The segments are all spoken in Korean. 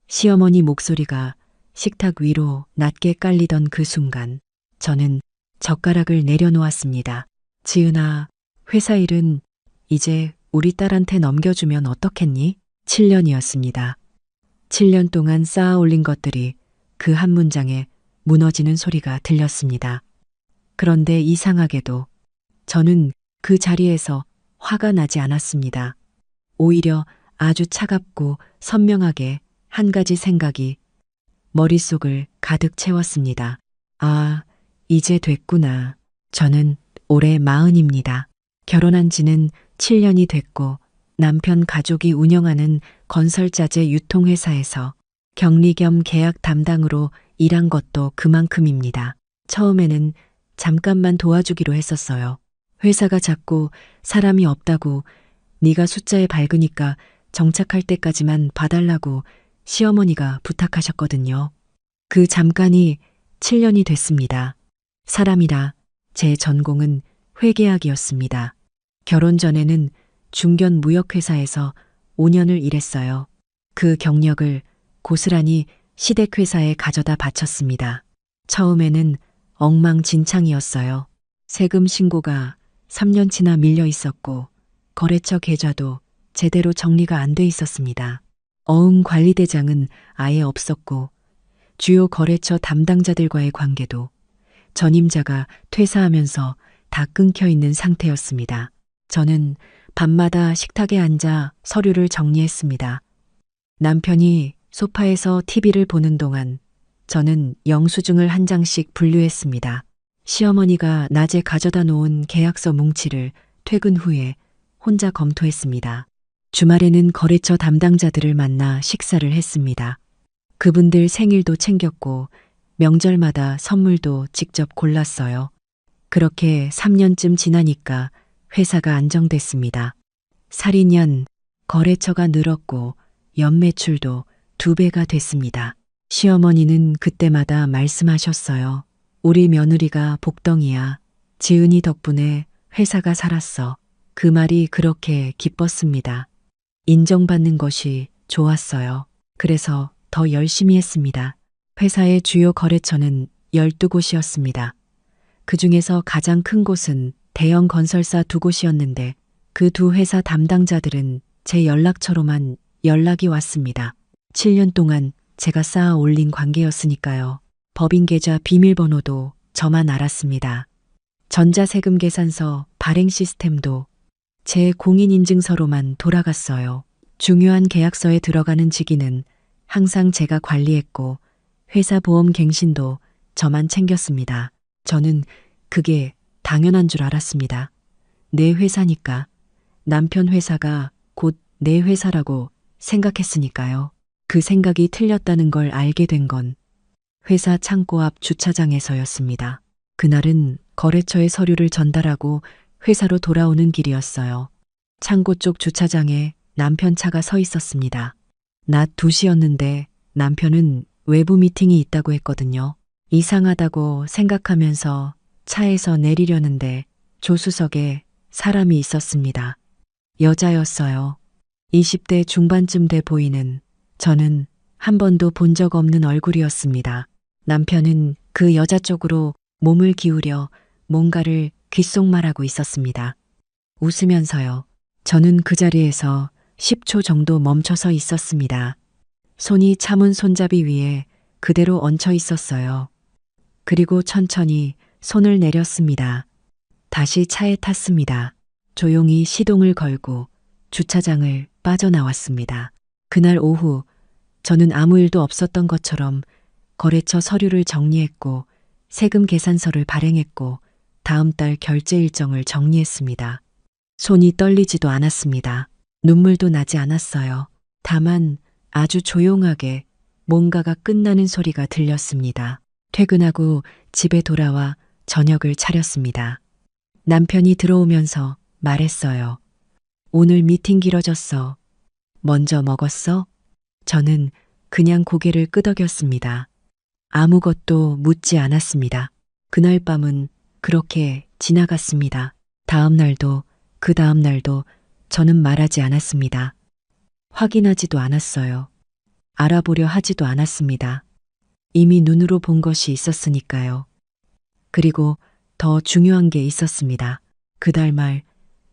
시어머니 목소리가 식탁 위로 낮게 깔리던 그 순간 저는 젓가락을 내려놓았습니다. 지은아, 회사 일은 이제 우리 딸한테 넘겨주면 어떻겠니? 7년이었습니다. 7년 동안 쌓아 올린 것들이 그 한 문장에 무너지는 소리가 들렸습니다. 그런데 이상하게도 저는 그 자리에서 화가 나지 않았습니다. 오히려 아주 차갑고 선명하게 한 가지 생각이 머릿속을 가득 채웠습니다. 아, 이제 됐구나. 저는 올해 40입니다. 결혼한 지는 7년이 됐고 남편 가족이 운영하는 건설자재 유통회사에서 격리 겸 계약 담당으로 일한 것도 그만큼입니다. 처음에는 잠깐만 도와주기로 했었어요. 회사가 작고 사람이 없다고 네가 숫자에 밝으니까 정착할 때까지만 봐달라고 시어머니가 부탁하셨거든요. 그 잠깐이 7년이 됐습니다. 사람이라 제 전공은 회계학이었습니다. 결혼 전에는 중견 무역회사에서 5년을 일했어요. 그 경력을 고스란히 시댁회사에 가져다 바쳤습니다. 처음에는 엉망진창이었어요. 세금 신고가 3년치나 밀려 있었고 거래처 계좌도 제대로 정리가 안 돼 있었습니다. 어음관리대장은 아예 없었고 주요 거래처 담당자들과의 관계도 전임자가 퇴사하면서 다 끊겨 있는 상태였습니다. 저는 밤마다 식탁에 앉아 서류를 정리했습니다. 남편이 소파에서 TV를 보는 동안 저는 영수증을 한 장씩 분류했습니다. 시어머니가 낮에 가져다 놓은 계약서 뭉치를 퇴근 후에 혼자 검토했습니다. 주말에는 거래처 담당자들을 만나 식사를 했습니다. 그분들 생일도 챙겼고 명절마다 선물도 직접 골랐어요. 그렇게 3년쯤 지나니까 회사가 안정됐습니다. 살인년 거래처가 늘었고 연매출도 2배가 됐습니다. 시어머니는 그때마다 말씀하셨어요. 우리 며느리가 복덩이야. 지은이 덕분에 회사가 살았어. 그 말이 그렇게 기뻤습니다. 인정받는 것이 좋았어요. 그래서 더 열심히 했습니다. 회사의 주요 거래처는 12곳이었습니다. 그 중에서 가장 큰 곳은 대형 건설사 2곳이었는데 그 두 회사 담당자들은 제 연락처로만 연락이 왔습니다. 7년 동안 제가 쌓아 올린 관계였으니까요. 법인계좌 비밀번호도 저만 알았습니다. 전자세금 계산서 발행 시스템도 제 공인인증서로만 돌아갔어요. 중요한 계약서에 들어가는 직위는 항상 제가 관리했고 회사 보험 갱신도 저만 챙겼습니다. 저는 그게 당연한 줄 알았습니다. 내 회사니까. 남편 회사가 곧 내 회사라고 생각했으니까요. 그 생각이 틀렸다는 걸 알게 된 건 회사 창고 앞 주차장에서였습니다. 그날은 거래처에 서류를 전달하고 회사로 돌아오는 길이었어요. 창고 쪽 주차장에 남편 차가 서 있었습니다. 낮 2시였는데 남편은 외부 미팅이 있다고 했거든요. 이상하다고 생각하면서 차에서 내리려는데 조수석에 사람이 있었습니다. 여자였어요. 20대 중반쯤 돼 보이는 저는 한 번도 본 적 없는 얼굴이었습니다. 남편은 그 여자 쪽으로 몸을 기울여 뭔가를 귓속말하고 있었습니다. 웃으면서요. 저는 그 자리에서 10초 정도 멈춰서 있었습니다. 손이 차문 손잡이 위에 그대로 얹혀 있었어요. 그리고 천천히 손을 내렸습니다. 다시 차에 탔습니다. 조용히 시동을 걸고 주차장을 빠져나왔습니다. 그날 오후 저는 아무 일도 없었던 것처럼 거래처 서류를 정리했고 세금 계산서를 발행했고 다음 달 결제 일정을 정리했습니다. 손이 떨리지도 않았습니다. 눈물도 나지 않았어요. 다만 아주 조용하게 뭔가가 끝나는 소리가 들렸습니다. 퇴근하고 집에 돌아와 저녁을 차렸습니다. 남편이 들어오면서 말했어요. 오늘 미팅 길어졌어. 먼저 먹었어? 저는 그냥 고개를 끄덕였습니다. 아무것도 묻지 않았습니다. 그날 밤은 그렇게 지나갔습니다. 다음 날도 그 다음 날도 저는 말하지 않았습니다. 확인하지도 않았어요. 알아보려 하지도 않았습니다. 이미 눈으로 본 것이 있었으니까요. 그리고 더 중요한 게 있었습니다. 그달 말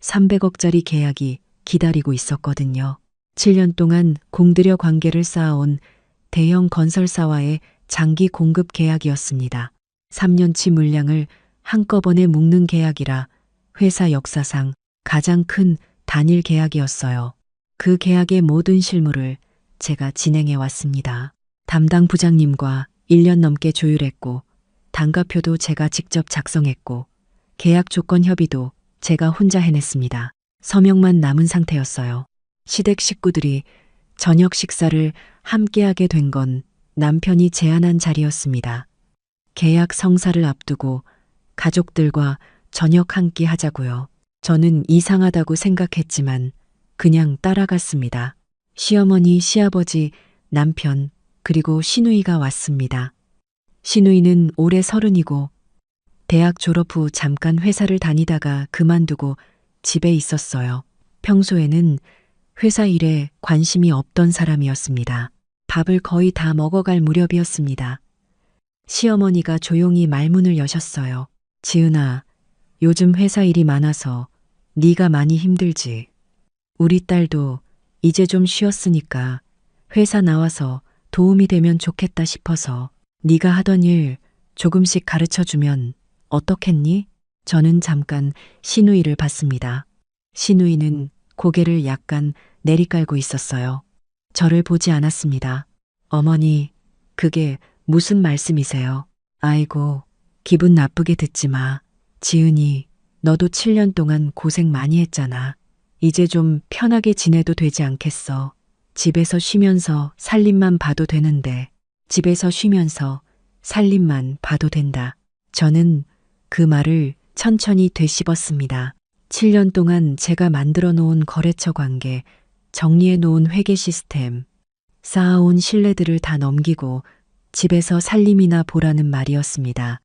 300억짜리 계약이 기다리고 있었거든요. 7년 동안 공들여 관계를 쌓아온 대형 건설사와의 장기 공급 계약이었습니다. 3년치 물량을 한꺼번에 묶는 계약이라 회사 역사상 가장 큰 단일 계약이었어요. 그 계약의 모든 실무를 제가 진행해 왔습니다. 담당 부장님과 1년 넘게 조율했고, 단가표도 제가 직접 작성했고, 계약 조건 협의도 제가 혼자 해냈습니다. 서명만 남은 상태였어요. 시댁 식구들이 저녁 식사를 함께하게 된 건 남편이 제안한 자리였습니다. 계약 성사를 앞두고 가족들과 저녁 한 끼 하자고요. 저는 이상하다고 생각했지만 그냥 따라갔습니다. 시어머니, 시아버지, 남편, 그리고 시누이가 왔습니다. 시누이는 올해 30이고 대학 졸업 후 잠깐 회사를 다니다가 그만두고 집에 있었어요. 평소에는 회사 일에 관심이 없던 사람이었습니다. 밥을 거의 다 먹어갈 무렵이었습니다. 시어머니가 조용히 말문을 여셨어요. 지은아, 요즘 회사 일이 많아서 네가 많이 힘들지. 우리 딸도 이제 좀 쉬었으니까 회사 나와서 도움이 되면 좋겠다 싶어서 네가 하던 일 조금씩 가르쳐주면 어떻겠니? 저는 잠깐 시누이를 봤습니다. 시누이는 고개를 약간 내리깔고 있었어요. 저를 보지 않았습니다. 어머니, 그게 무슨 말씀이세요? 아이고, 기분 나쁘게 듣지 마. 지은이, 너도 7년 동안 고생 많이 했잖아. 이제 좀 편하게 지내도 되지 않겠어. 집에서 쉬면서 살림만 봐도 되는데, 집에서 쉬면서 살림만 봐도 된다. 저는 그 말을 천천히 되씹었습니다. 7년 동안 제가 만들어 놓은 거래처 관계, 정리해 놓은 회계 시스템, 쌓아온 신뢰들을 다 넘기고 집에서 살림이나 보라는 말이었습니다.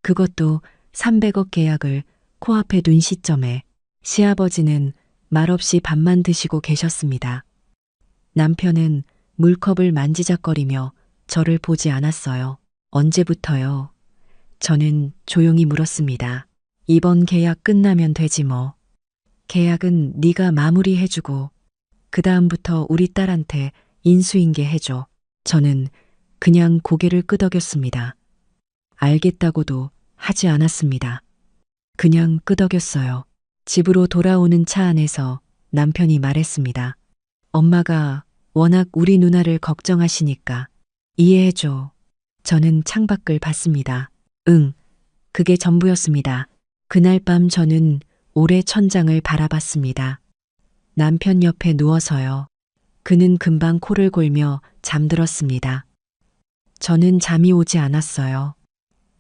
그것도 300억 계약을 코앞에 둔 시점에 시아버지는 말없이 밥만 드시고 계셨습니다. 남편은 물컵을 만지작거리며 저를 보지 않았어요. 언제부터요? 저는 조용히 물었습니다. 이번 계약 끝나면 되지 뭐. 계약은 네가 마무리해주고 그 다음부터 우리 딸한테 인수인계 해줘. 저는 그냥 고개를 끄덕였습니다. 알겠다고도 하지 않았습니다. 그냥 끄덕였어요. 집으로 돌아오는 차 안에서 남편이 말했습니다. 엄마가 워낙 우리 누나를 걱정하시니까 이해해줘. 저는 창밖을 봤습니다. 응, 그게 전부였습니다. 그날 밤 저는 올해 천장을 바라봤습니다. 남편 옆에 누워서요. 그는 금방 코를 골며 잠들었습니다.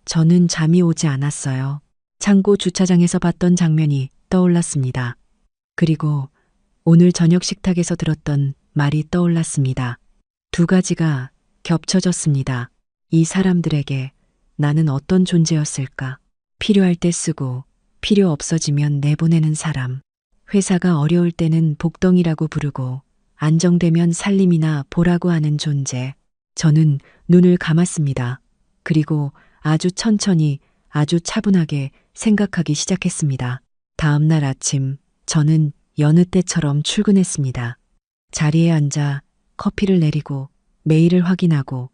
저는 잠이 오지 않았어요. 창고 주차장에서 봤던 장면이 떠올랐습니다. 그리고 오늘 저녁 식탁에서 들었던 말이 떠올랐습니다. 두 가지가 겹쳐졌습니다. 이 사람들에게 나는 어떤 존재였을까? 필요할 때 쓰고 필요 없어지면 내보내는 사람. 회사가 어려울 때는 복덩이라고 부르고 안정되면 살림이나 보라고 하는 존재. 저는 눈을 감았습니다. 그리고 아주 천천히, 아주 차분하게 생각하기 시작했습니다. 다음 날 아침 저는 여느 때처럼 출근했습니다. 자리에 앉아 커피를 내리고 메일을 확인하고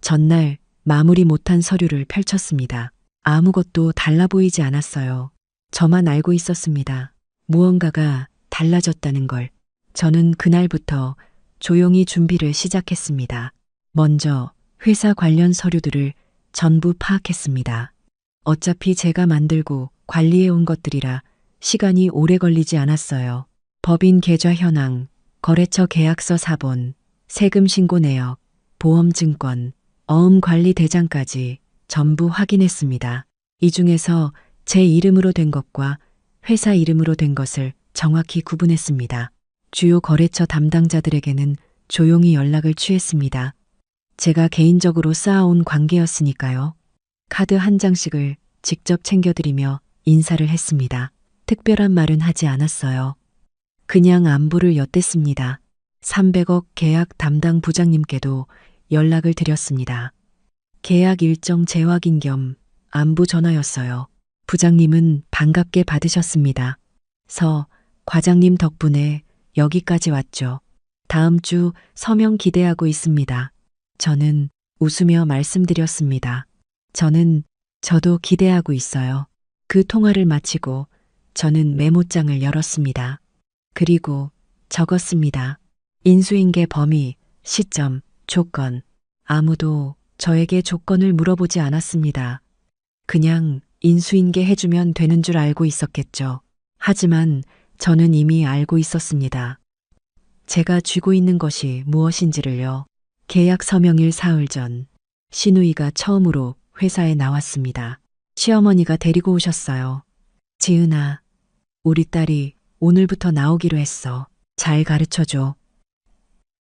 전날 마무리 못한 서류를 펼쳤습니다. 아무것도 달라 보이지 않았어요. 저만 알고 있었습니다. 무언가가 달라졌다는 걸. 저는 그날부터 조용히 준비를 시작했습니다. 먼저 회사 관련 서류들을 전부 파악했습니다. 어차피 제가 만들고 관리해 온 것들이라 시간이 오래 걸리지 않았어요. 법인 계좌 현황, 거래처 계약서 사본, 세금 신고 내역, 보험 증권, 어음 관리 대장까지 전부 확인했습니다. 이 중에서 제 이름으로 된 것과 회사 이름으로 된 것을 정확히 구분했습니다. 주요 거래처 담당자들에게는 조용히 연락을 취했습니다. 제가 개인적으로 쌓아온 관계였으니까요. 카드 한 장씩을 직접 챙겨드리며 인사를 했습니다. 특별한 말은 하지 않았어요. 그냥 안부를 엿댔습니다. 300억 계약 담당 부장님께도 연락을 드렸습니다. 계약 일정 재확인 겸 안부 전화였어요. 부장님은 반갑게 받으셨습니다. 과장님 덕분에 여기까지 왔죠. 다음 주 서명 기대하고 있습니다. 저는 웃으며 말씀드렸습니다. 저도 기대하고 있어요. 그 통화를 마치고 저는 메모장을 열었습니다. 그리고 적었습니다. 인수인계 범위, 시점, 조건. 아무도 저에게 조건을 물어보지 않았습니다. 그냥 인수인계 해주면 되는 줄 알고 있었겠죠. 하지만 저는 이미 알고 있었습니다. 제가 쥐고 있는 것이 무엇인지를요. 계약 서명일 사흘 전, 신우이가 처음으로 회사에 나왔습니다. 시어머니가 데리고 오셨어요. 지은아, 우리 딸이 오늘부터 나오기로 했어. 잘 가르쳐줘.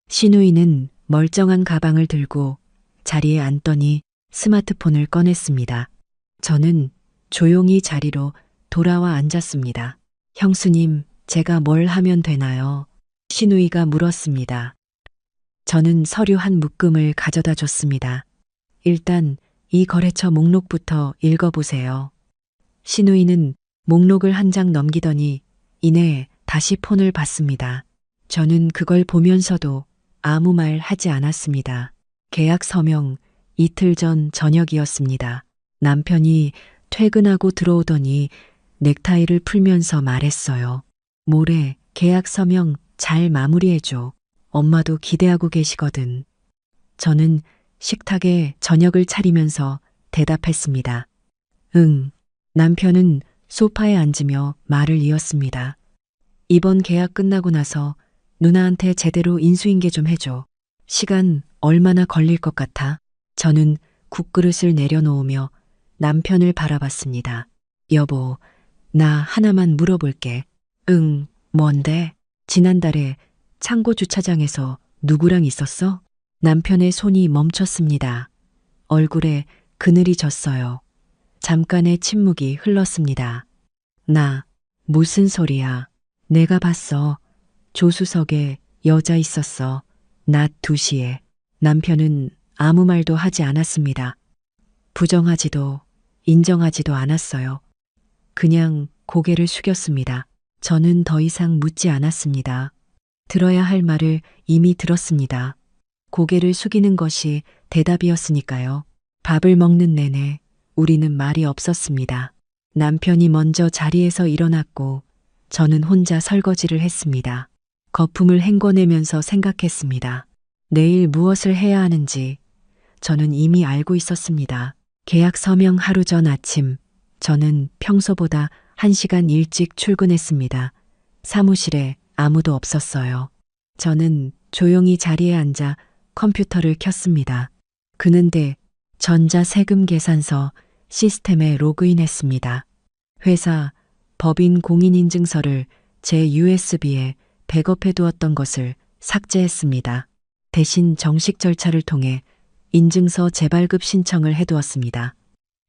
신우이는 멀쩡한 가방을 들고 자리에 앉더니 스마트폰을 꺼냈습니다. 저는 조용히 자리로 돌아와 앉았습니다. 형수님, 제가 뭘 하면 되나요? 신우이가 물었습니다. 저는 서류 한 묶음을 가져다 줬습니다. 일단 이 거래처 목록부터 읽어보세요. 신우이는 목록을 한 장 넘기더니 이내 다시 폰을 봤습니다. 저는 그걸 보면서도 아무 말 하지 않았습니다. 계약 서명 이틀 전 저녁이었습니다. 남편이 퇴근하고 들어오더니 넥타이를 풀면서 말했어요. 모레 계약 서명 잘 마무리해줘. 엄마도 기대하고 계시거든. 저는 식탁에 저녁을 차리면서 대답했습니다. 응. 남편은 소파에 앉으며 말을 이었습니다. 이번 계약 끝나고 나서 누나한테 제대로 인수인계 좀 해줘. 시간 얼마나 걸릴 것 같아? 저는 국그릇을 내려놓으며 남편을 바라봤습니다. 여보, 나 하나만 물어볼게. 응, 뭔데? 지난달에 창고 주차장에서 누구랑 있었어? 남편의 손이 멈췄습니다. 얼굴에 그늘이 졌어요. 잠깐의 침묵이 흘렀습니다. 무슨 소리야? 내가 봤어. 조수석에 여자 있었어. 낮 2시에. 남편은 아무 말도 하지 않았습니다. 부정하지도 인정하지도 않았어요. 그냥 고개를 숙였습니다. 저는 더 이상 묻지 않았습니다. 들어야 할 말을 이미 들었습니다. 고개를 숙이는 것이 대답이었으니까요. 밥을 먹는 내내 우리는 말이 없었습니다. 남편이 먼저 자리에서 일어났고 저는 혼자 설거지를 했습니다. 거품을 헹궈내면서 생각했습니다. 내일 무엇을 해야 하는지 저는 이미 알고 있었습니다. 계약 서명 하루 전 아침, 저는 평소보다 1시간 일찍 출근했습니다. 사무실에 아무도 없었어요. 저는 조용히 자리에 앉아 컴퓨터를 켰습니다. 그는데 전자세금 계산서 시스템에 로그인했습니다. 회사 법인 공인인증서를 제 USB에 백업해 두었던 것을 삭제했습니다. 대신 정식 절차를 통해 인증서 재발급 신청을 해두었습니다.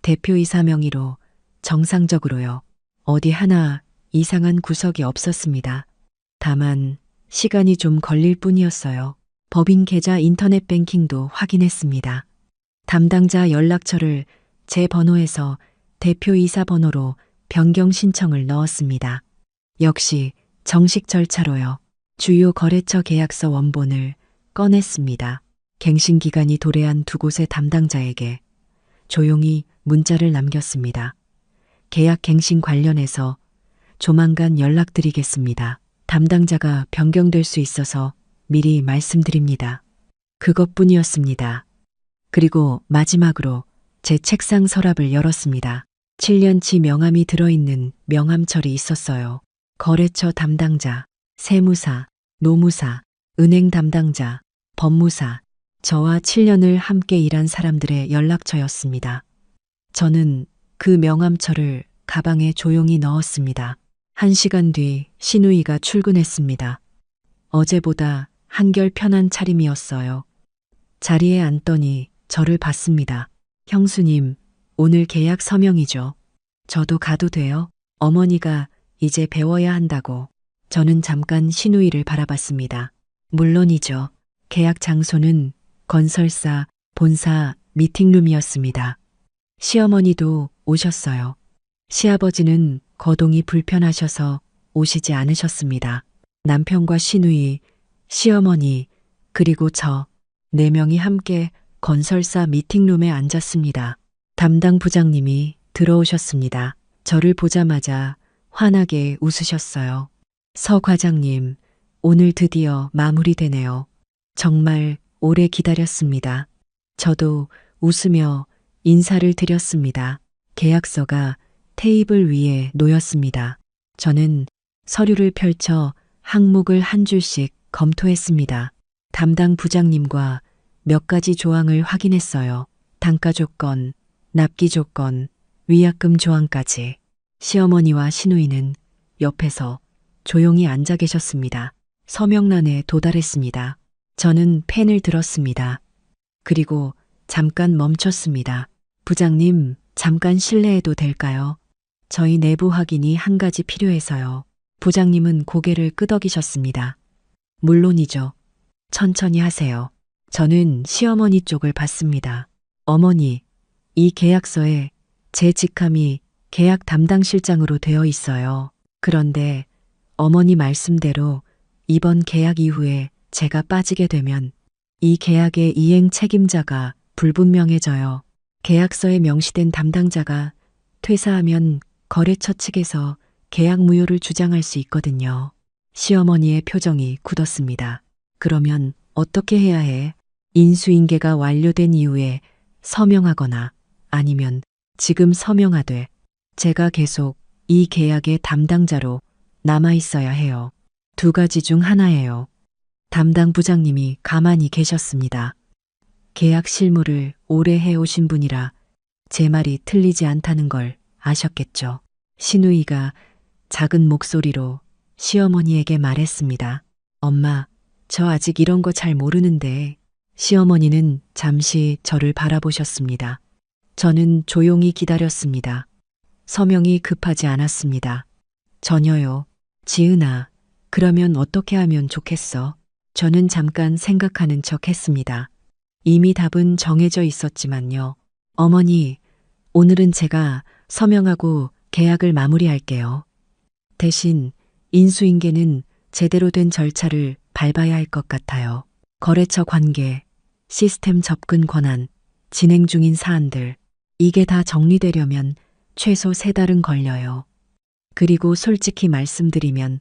대표이사 명의로 정상적으로요. 어디 하나 이상한 구석이 없었습니다. 다만 시간이 좀 걸릴 뿐이었어요. 법인 계좌 인터넷 뱅킹도 확인했습니다. 담당자 연락처를 제 번호에서 대표이사 번호로 변경 신청을 넣었습니다. 역시 정식 절차로요. 주요 거래처 계약서 원본을 꺼냈습니다. 갱신 기간이 도래한 두 곳의 담당자에게 조용히 문자를 남겼습니다. 계약 갱신 관련해서 조만간 연락드리겠습니다. 담당자가 변경될 수 있어서 미리 말씀드립니다. 그것뿐이었습니다. 그리고 마지막으로 제 책상 서랍을 열었습니다. 7년치 명함이 들어있는 명함철이 있었어요. 거래처 담당자, 세무사, 노무사, 은행 담당자, 법무사, 저와 7년을 함께 일한 사람들의 연락처였습니다. 저는 그 명함철을 가방에 조용히 넣었습니다. 1시간 뒤 신우이가 출근했습니다. 어제보다 한결 편한 차림이었어요. 자리에 앉더니 저를 봤습니다. 형수님, 오늘 계약 서명이죠. 저도 가도 돼요? 어머니가 이제 배워야 한다고. 저는 잠깐 신우이를 바라봤습니다. 물론이죠. 계약 장소는 건설사 본사 미팅룸이었습니다. 시어머니도 오셨어요. 시아버지는 거동이 불편하셔서 오시지 않으셨습니다. 남편과 시누이, 시어머니, 그리고 저, 네 명이 함께 건설사 미팅룸에 앉았습니다. 담당 부장님이 들어오셨습니다. 저를 보자마자 환하게 웃으셨어요. 서 과장님, 오늘 드디어 마무리되네요. 정말 오래 기다렸습니다. 저도 웃으며 인사를 드렸습니다. 계약서가 테이블 위에 놓였습니다. 저는 서류를 펼쳐 항목을 한 줄씩 검토했습니다. 담당 부장님과 몇 가지 조항을 확인했어요. 단가 조건, 납기 조건, 위약금 조항까지. 시어머니와 시누이는 옆에서 조용히 앉아 계셨습니다. 서명란에 도달했습니다. 저는 펜을 들었습니다. 그리고 잠깐 멈췄습니다. 부장님, 잠깐 실례해도 될까요? 저희 내부 확인이 한 가지 필요해서요. 부장님은 고개를 끄덕이셨습니다. 물론이죠. 천천히 하세요. 저는 시어머니 쪽을 봤습니다. 어머니, 이 계약서에 제 직함이 계약 담당 실장으로 되어 있어요. 그런데 어머니 말씀대로 이번 계약 이후에 제가 빠지게 되면 이 계약의 이행 책임자가 불분명해져요. 계약서에 명시된 담당자가 퇴사하면 거래처 측에서 계약 무효를 주장할 수 있거든요. 시어머니의 표정이 굳었습니다. 그러면 어떻게 해야 해? 인수인계가 완료된 이후에 서명하거나 아니면 지금 서명하되 제가 계속 이 계약의 담당자로 남아 있어야 해요. 두 가지 중 하나예요. 담당 부장님이 가만히 계셨습니다. 계약 실무를 오래 해오신 분이라 제 말이 틀리지 않다는 걸 아셨겠죠. 시누이가 작은 목소리로 시어머니에게 말했습니다. 엄마, 저 아직 이런 거 잘 모르는데. 시어머니는 잠시 저를 바라보셨습니다. 저는 조용히 기다렸습니다. 서명이 급하지 않았습니다. 전혀요. 지은아, 그러면 어떻게 하면 좋겠어? 저는 잠깐 생각하는 척 했습니다. 이미 답은 정해져 있었지만요. 어머니, 오늘은 제가 서명하고 계약을 마무리할게요. 대신 인수인계는 제대로 된 절차를 밟아야 할 것 같아요. 거래처 관계, 시스템 접근 권한, 진행 중인 사안들, 이게 다 정리되려면 최소 3달은 걸려요. 그리고 솔직히 말씀드리면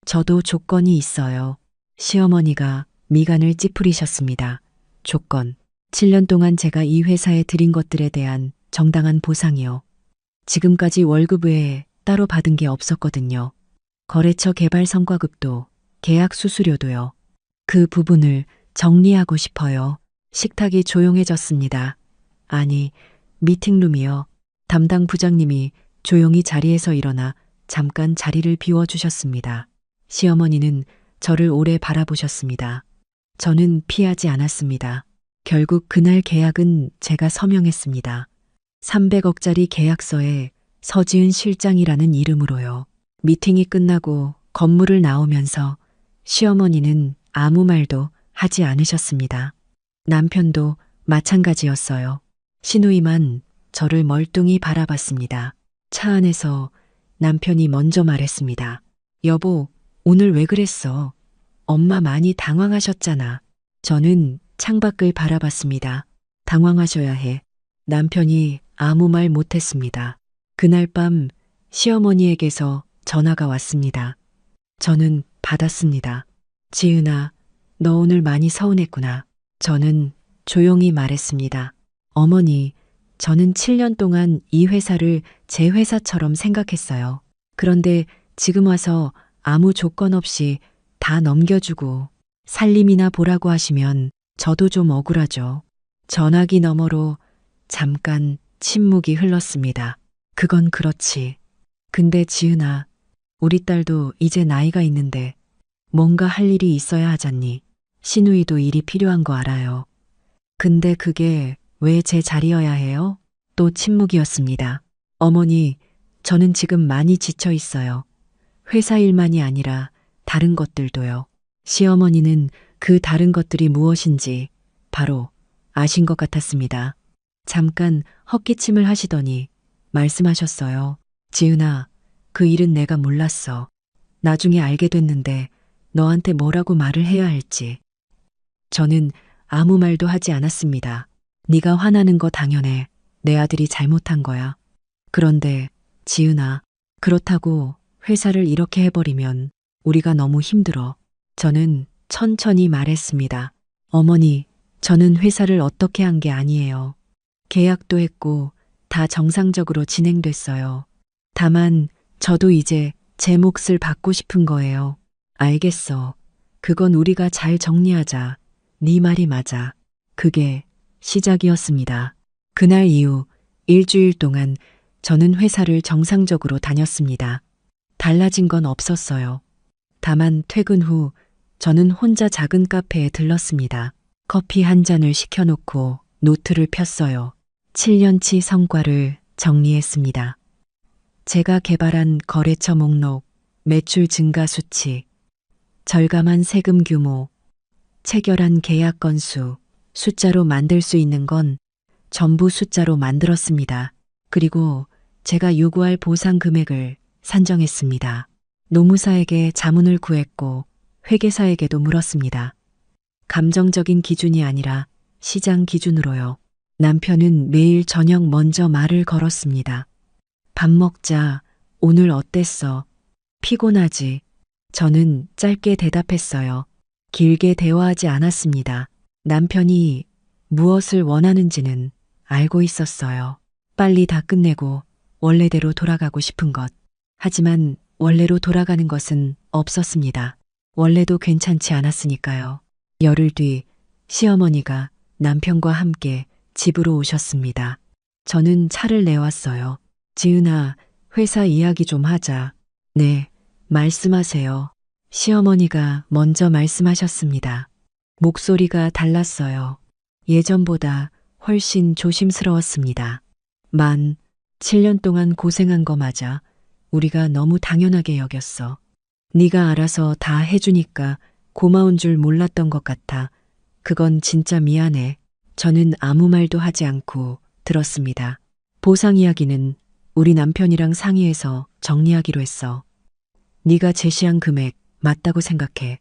저도 조건이 있어요. 시어머니가 미간을 찌푸리셨습니다. 조건. 7년 동안 제가 이 회사에 드린 것들에 대한 정당한 보상이요. 지금까지 월급 외에 따로 받은 게 없었거든요. 거래처 개발 성과급도, 계약 수수료도요. 그 부분을 정리하고 싶어요. 식탁이 조용해졌습니다. 아니, 미팅룸이요. 담당 부장님이 조용히 자리에서 일어나 잠깐 자리를 비워주셨습니다. 시어머니는 저를 오래 바라보셨습니다. 저는 피하지 않았습니다. 결국 그날 계약은 제가 서명했습니다. 300억짜리 계약서에 서지은 실장이라는 이름으로요. 미팅이 끝나고 건물을 나오면서 시어머니는 아무 말도 하지 않으셨습니다. 남편도 마찬가지였어요. 시누이만 저를 멀뚱히 바라봤습니다. 차 안에서 남편이 먼저 말했습니다. 여보, 오늘 왜 그랬어? 엄마 많이 당황하셨잖아. 저는 창밖을 바라봤습니다. 당황하셔야 해. 남편이 아무 말 못했습니다. 그날 밤 시어머니에게서 전화가 왔습니다. 저는 받았습니다. 지은아, 너 오늘 많이 서운했구나. 저는 조용히 말했습니다. 어머니, 저는 7년 동안 이 회사를 제 회사처럼 생각했어요. 그런데 지금 와서 아무 조건 없이 다 넘겨주고 살림이나 보라고 하시면 저도 좀 억울하죠. 전화기 너머로 잠깐 침묵이 흘렀습니다. 그건 그렇지. 근데 지은아, 우리 딸도 이제 나이가 있는데 뭔가 할 일이 있어야 하잖니. 시누이도 일이 필요한 거 알아요. 근데 그게 왜 제 자리여야 해요? 또 침묵이었습니다. 어머니, 저는 지금 많이 지쳐 있어요. 회사 일만이 아니라 다른 것들도요. 시어머니는 그 다른 것들이 무엇인지 바로 아신 것 같았습니다. 잠깐 헛기침을 하시더니 말씀하셨어요. 지은아, 그 일은 내가 몰랐어. 나중에 알게 됐는데 너한테 뭐라고 말을 해야 할지. 저는 아무 말도 하지 않았습니다. 네가 화나는 거 당연해. 내 아들이 잘못한 거야. 그런데 지은아, 그렇다고 회사를 이렇게 해버리면 우리가 너무 힘들어. 저는 천천히 말했습니다. 어머니, 저는 회사를 어떻게 한 게 아니에요. 계약도 했고 다 정상적으로 진행됐어요. 다만 저도 이제 제 몫을 받고 싶은 거예요. 알겠어. 그건 우리가 잘 정리하자. 네 말이 맞아. 그게 시작이었습니다. 그날 이후 일주일 동안 저는 회사를 정상적으로 다녔습니다. 달라진 건 없었어요. 다만 퇴근 후 저는 혼자 작은 카페에 들렀습니다. 커피 한 잔을 시켜놓고 노트를 폈어요. 7년치 성과를 정리했습니다. 제가 개발한 거래처 목록, 매출 증가 수치, 절감한 세금 규모, 체결한 계약 건수, 숫자로 만들 수 있는 건 전부 숫자로 만들었습니다. 그리고 제가 요구할 보상 금액을 산정했습니다. 노무사에게 자문을 구했고 회계사에게도 물었습니다. 감정적인 기준이 아니라 시장 기준으로요. 남편은 매일 저녁 먼저 말을 걸었습니다. 밥 먹자. 오늘 어땠어? 피곤하지? 저는 짧게 대답했어요. 길게 대화하지 않았습니다. 남편이 무엇을 원하는지는 알고 있었어요. 빨리 다 끝내고 원래대로 돌아가고 싶은 것. 하지만 원래로 돌아가는 것은 없었습니다. 원래도 괜찮지 않았으니까요. 열흘 뒤 시어머니가 남편과 함께 집으로 오셨습니다. 저는 차를 내왔어요. 지은아, 회사 이야기 좀 하자. 네, 말씀하세요. 시어머니가 먼저 말씀하셨습니다. 목소리가 달랐어요. 예전보다 훨씬 조심스러웠습니다. 7년 동안 고생한 거 맞아. 우리가 너무 당연하게 여겼어. 네가 알아서 다 해주니까 고마운 줄 몰랐던 것 같아. 그건 진짜 미안해. 저는 아무 말도 하지 않고 들었습니다. 보상 이야기는 우리 남편이랑 상의해서 정리하기로 했어. 네가 제시한 금액 맞다고 생각해.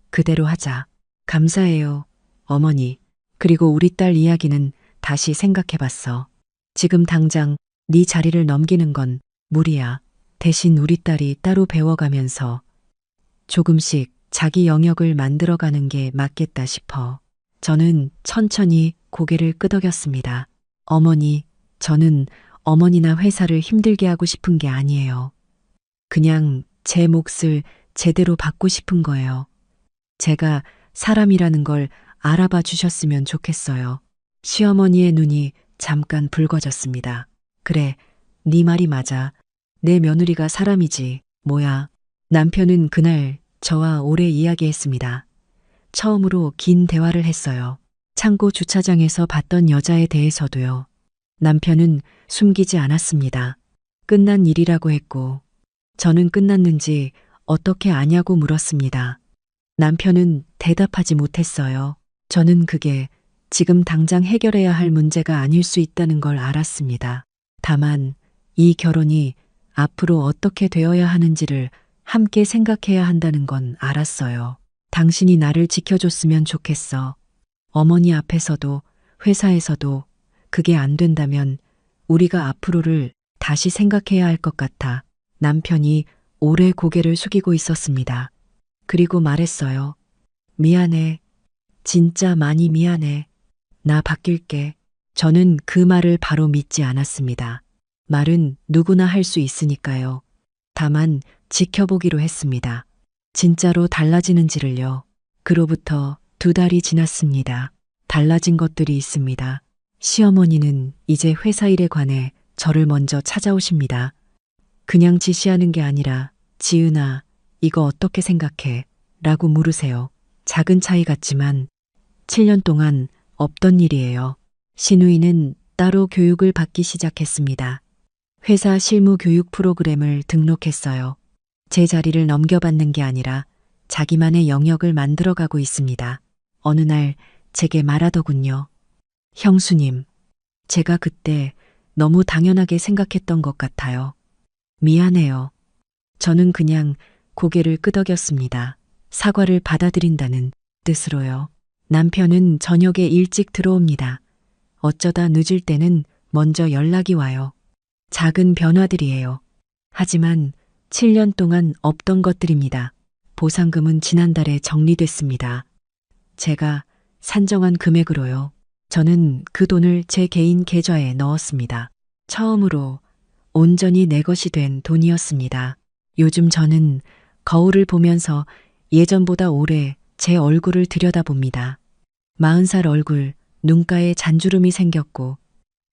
그대로 하자. 감사해요, 어머니. 그리고 우리 딸 이야기는 다시 생각해봤어. 지금 당장 네 자리를 넘기는 건 무리야. 대신 우리 딸이 따로 배워가면서 조금씩 자기 영역을 만들어가는 게 맞겠다 싶어. 저는 천천히 고개를 끄덕였습니다. 어머니, 저는 어머니나 회사를 힘들게 하고 싶은 게 아니에요. 그냥 제 몫을 제대로 받고 싶은 거예요. 제가 사람이라는 걸 알아봐 주셨으면 좋겠어요. 시어머니의 눈이 잠깐 붉어졌습니다. 그래, 네 말이 맞아. 내 며느리가 사람이지, 뭐야. 남편은 그날 저와 오래 이야기했습니다. 처음으로 긴 대화를 했어요. 창고 주차장에서 봤던 여자에 대해서도요. 남편은 숨기지 않았습니다. 끝난 일이라고 했고, 저는 끝났는지 어떻게 아냐고 물었습니다. 남편은 대답하지 못했어요. 저는 그게 지금 당장 해결해야 할 문제가 아닐 수 있다는 걸 알았습니다. 다만 이 결혼이 앞으로 어떻게 되어야 하는지를 함께 생각해야 한다는 건 알았어요. 당신이 나를 지켜줬으면 좋겠어. 어머니 앞에서도 회사에서도 그게 안 된다면 우리가 앞으로를 다시 생각해야 할 것 같아. 남편이 오래 고개를 숙이고 있었습니다. 그리고 말했어요. 미안해. 진짜 많이 미안해. 나 바뀔게. 저는 그 말을 바로 믿지 않았습니다. 말은 누구나 할 수 있으니까요. 다만 지켜보기로 했습니다. 진짜로 달라지는지를요. 그로부터 2달이 지났습니다. 달라진 것들이 있습니다. 시어머니는 이제 회사 일에 관해 저를 먼저 찾아오십니다. 그냥 지시하는 게 아니라 지은아, 이거 어떻게 생각해? 라고 물으세요. 작은 차이 같지만 7년 동안 없던 일이에요. 신우이는 따로 교육을 받기 시작했습니다. 회사 실무 교육 프로그램을 등록했어요. 제 자리를 넘겨받는 게 아니라 자기만의 영역을 만들어가고 있습니다. 어느 날 제게 말하더군요. 형수님, 제가 그때 너무 당연하게 생각했던 것 같아요. 미안해요. 저는 그냥 고개를 끄덕였습니다. 사과를 받아들인다는 뜻으로요. 남편은 저녁에 일찍 들어옵니다. 어쩌다 늦을 때는 먼저 연락이 와요. 작은 변화들이에요. 하지만 7년 동안 없던 것들입니다. 보상금은 지난달에 정리됐습니다. 제가 산정한 금액으로요. 저는 그 돈을 제 개인 계좌에 넣었습니다. 처음으로 온전히 내 것이 된 돈이었습니다. 요즘 저는 거울을 보면서 예전보다 오래 제 얼굴을 들여다봅니다. 40살 얼굴, 눈가에 잔주름이 생겼고,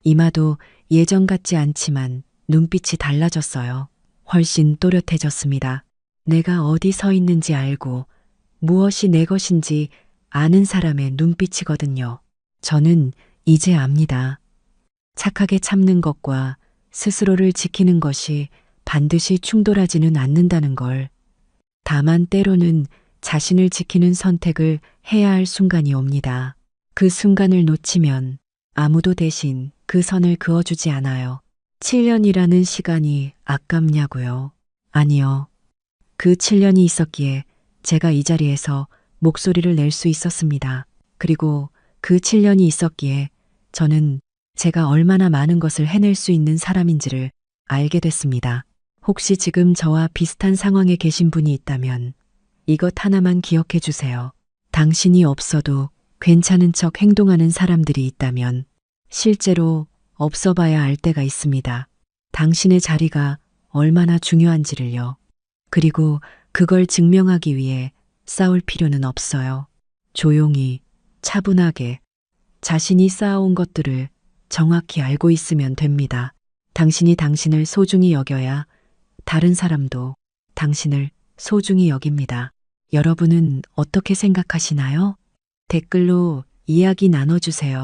이마도 예전 같지 않지만 눈빛이 달라졌어요. 훨씬 또렷해졌습니다. 내가 어디 서 있는지 알고 무엇이 내 것인지 아는 사람의 눈빛이거든요. 저는 이제 압니다. 착하게 참는 것과 스스로를 지키는 것이 반드시 충돌하지는 않는다는 걸. 다만 때로는 자신을 지키는 선택을 해야 할 순간이 옵니다. 그 순간을 놓치면 아무도 대신 그 선을 그어주지 않아요. 7년이라는 시간이 아깝냐고요? 아니요. 그 7년이 있었기에 제가 이 자리에서 목소리를 낼 수 있었습니다. 그리고 그 7년이 있었기에 저는 제가 얼마나 많은 것을 해낼 수 있는 사람인지를 알게 됐습니다. 혹시 지금 저와 비슷한 상황에 계신 분이 있다면 이것 하나만 기억해 주세요. 당신이 없어도 괜찮은 척 행동하는 사람들이 있다면 실제로 없어 봐야 알 때가 있습니다. 당신의 자리가 얼마나 중요한지를요. 그리고 그걸 증명하기 위해 싸울 필요는 없어요. 조용히, 차분하게 자신이 쌓아온 것들을 정확히 알고 있으면 됩니다. 당신이 당신을 소중히 여겨야 다른 사람도 당신을 소중히 여깁니다. 여러분은 어떻게 생각하시나요? 댓글로 이야기 나눠주세요.